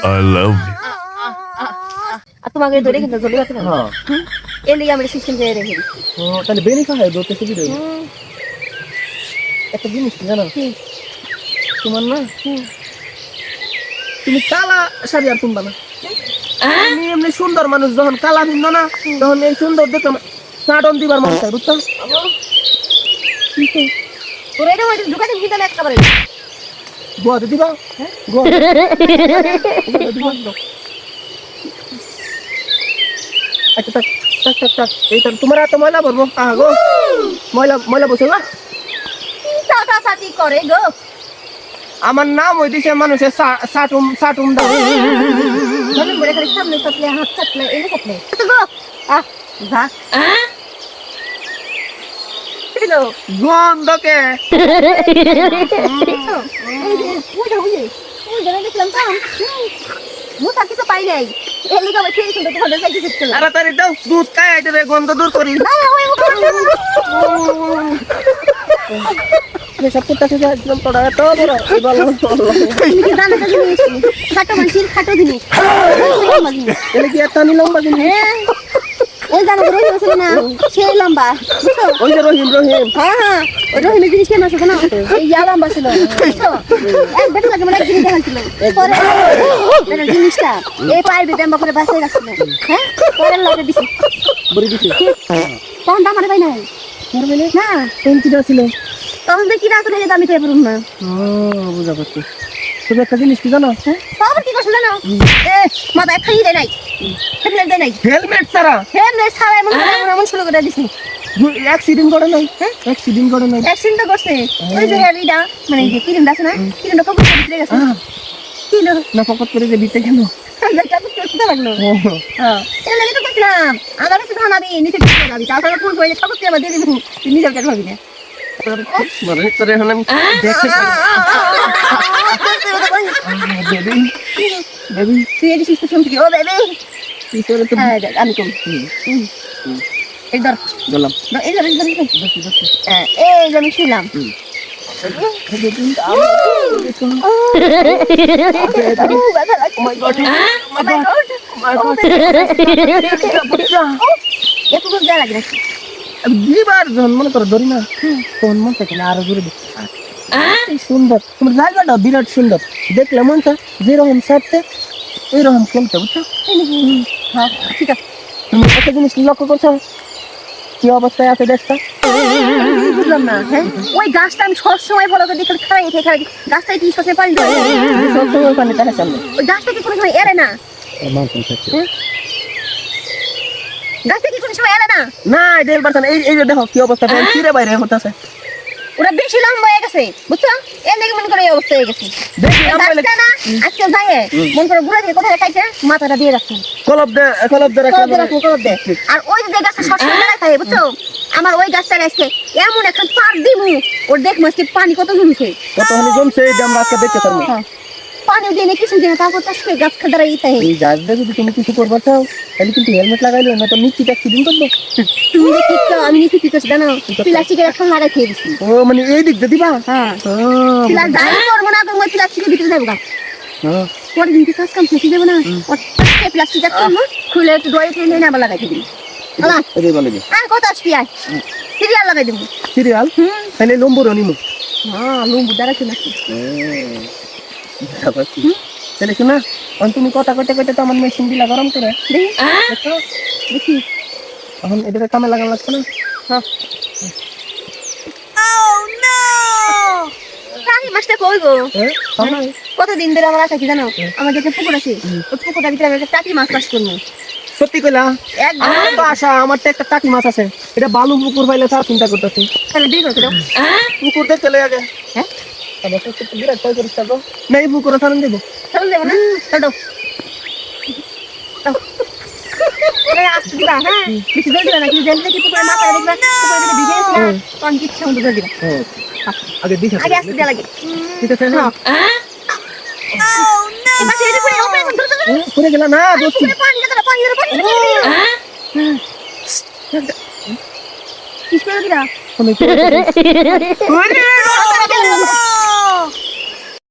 I love you. আর তোমাকে ধরে কিন্তু জলি বাতি না এর লিগে আমরা সিস্টেম করে রেখে দিছি তাহলে বেনি খায় দোতে সুবিধা একটা জিনিস কি জানো তোমার না তুমি কালা শাড়ি আর কিনবা না তুমি এমনি সুন্দর মানুষ যখন কালা কিনবা না তখন এই সুন্দর দেখে সাডন দিবার মন চায় বুঝছো তোর এটা হইছে দোকানে কিনতে না একেবারে গোয়া দিবা গোয়া আচ্ছা tak এইটা তোমার এত ময়লা ভরবো গো ময়লা বসে না চাটা চাটি করে গো আমার নাম ওই দিছে মানুষে সাটুম দাও ধরে বলে খালি সামনে চাটলে হাত চাটলে এই চাটলে তো গো যা কিলো গন্ধকে ওই দেখলাম তো মুতা কিছু পাই নাই এর লিগে আমি খেয়ে শুনতে তোমাদের সাইতে শিখতে আরে তারি দাও দুধ খাই আইতে গন্ধ দূর করি সব করতেছে যে একদম তোরা এত বড় তুমি কি জানো কাজ নিয়েছি খাটো মানসির খাটো জিনিস এলে কি এত লম্বা জিনিস ওই জানো রহিম ছিল না সেই লম্বা বুঝছো ওই যে রহিম হ্যাঁ ওই রহিমের জিনিস কেন আছে না এই ইয়া লম্বা ছিল বুঝছো এক বেটা লাগে মানে জিনিস দেখাইছিল পরে মানে জিনিসটা এই পায়ের ভিতরে আমরা করে বাসায় রাখছিল হ্যাঁ পরে লাগে দিছি বড়ি দিছে তখন দাম আর পাই নাই করবেলে না কোন কি ছিল তখন দেখি রাত হয়ে দামি টাইপের না বুঝা পাচ্ছি তুমি একটা জিনিস কি জানো আবার কি করছ জানো মাথায় খাই দেয় নাই হেলমেট দেয় নাই হেলমেট ছাড়া হেলমেট ছাড়া এমন শুরু করে দিছি অ্যাক্সিডেন্ট করে নাই অ্যাক্সিডেন্ট করে নাই অ্যাক্সিডেন্ট তো করছে ওই যে হেলিটা মানে যে কিরম আছে না কিরমটা পকেট ভিতরে গেছে কিলো না পকেট করে যে দিতে কেন এটা তো করতে লাগলো হ্যাঁ এর লাগে তো কইছিলাম আমার কাছে ধান আবি নিচে দিয়ে যাবি তারপরে ফোন করে সব কিছু আমার দিয়ে দিবি তুই নিজে কাজ করবি না বলে তোরে এখন আমি দেখতে বেবি বেবি তুই এটি সুস্থ শুনছি ও বেবি পিছরে তো হ্যাঁ আমি কম এই ধর গেলাম এই ধর হ্যাঁ এই যে আমি শুনলাম দিবার যখন মনে করো ধরি না তখন মন থাকে না আরো জোরে সুন্দর তোমার জায়গাটা বিরাট সুন্দর দেখলে মন চায় যেরকম সারতে ওইরকম খেলতে বুঝছো হ্যাঁ ঠিক আছে তুমি একটা জিনিস লক্ষ্য করছো কি অবস্থায় আছে দেশটা বুঝলাম না হ্যাঁ ওই গাছটা আমি সবসময় ফলো করে দেখে খাই গাছটাই কি সবসময় পানি দেয় সবসময় ওখানে দেখা সামনে ওই গাছটা কি কোনো সময় এড়ে না গাছটা কি কোনো সময় এড়ে না না দেল পারছেন এই যে দেখো কি অবস্থা ফিরে বাইরে হতেছে ওরা বেশি লম্বা হয়ে গেছে বুঝছো এর লেগে মনে করে এই অবস্থা হয়ে গেছে দেখি গাছটা না আজকে যায় মন করে ঘুরে দিয়ে কোথায় খাইছে মাথাটা দিয়ে রাখছে কলব দে কলব দে আর ওই যে গাছটা সবসময় দাঁড়ায় থাকে বুঝছো আমার ওই গাছটা আজকে এমন একটা পার দিমু ওর দেখবো আজকে পানি কত জমছে কতখানি জমছে এই যে আমরা আজকে দেখতে পারবো পানি দিয়ে কিছু দিয়ে তারপর তো সে গাছ খাদারা ইতে এই গাছটা যদি তুমি কিছু করবা চাও তাহলে কিন্তু হেলমেট লাগাইলে না তো নিশ্চিত অ্যাক্সিডেন্ট করবে তুমি যে ঠিক আমি নিচে কি করছি জানো প্লাস্টিকের একটা লাগাই খেয়ে দিচ্ছি ও মানে এই দিক দিয়ে দিবা হ্যাঁ যাই করবো না তো প্লাস্টিকের ভিতরে যাবো গা পরে দিন কাজ কাম শেষে যাবো না প্লাস্টিক একটা খুলে একটু দই কিনে আবার লাগাই দিবি আর কত আসবি আর সিরিয়াল লাগাই দেবো সিরিয়াল তাহলে লম্বুর নিমু হ্যাঁ লম্বু দ্বারা কিনা তাহলে শোনা তুমি কথা কইতে কইতে তো আমার মেশিন দিলা গরম করে দেখি এখন এটাতে কামে লাগানো লাগছে না মাছটা কই গো কতদিন ধরে আমার আছে কি জানো আমার যেটা পুকুর আছে ওই পুকুরটার ভিতরে আমি একটা টাকি মাছ চাষ করবো সত্যি কইলা একদম তো আশা আমার তো একটা টাকি মাছ আছে এটা বালু পুকুর পাইলে তার চিন্তা করতেছি তাহলে দিয়ে করতে দাও পুকুর দেখতে চলে আগে হ্যাঁ বিরাট কই করিস তো নাই পুকুরে ছাড়ন দেবো না দাও ওরে আসতে দিবা হ্যাঁ বেশি জল দিবা না কিন্তু জল দিয়ে পুকুরে মাছ আর দেখবা পুকুরে যদি ভিজে আছে না তখন কি ছন্দ জল দিবা আগে দিছ আগে আসতে দেয়া লাগে ঠিক আছে না এবার ছেড়ে পুরো ওপরে পুরো গেল না দোস্ত পানি কি করে দিলা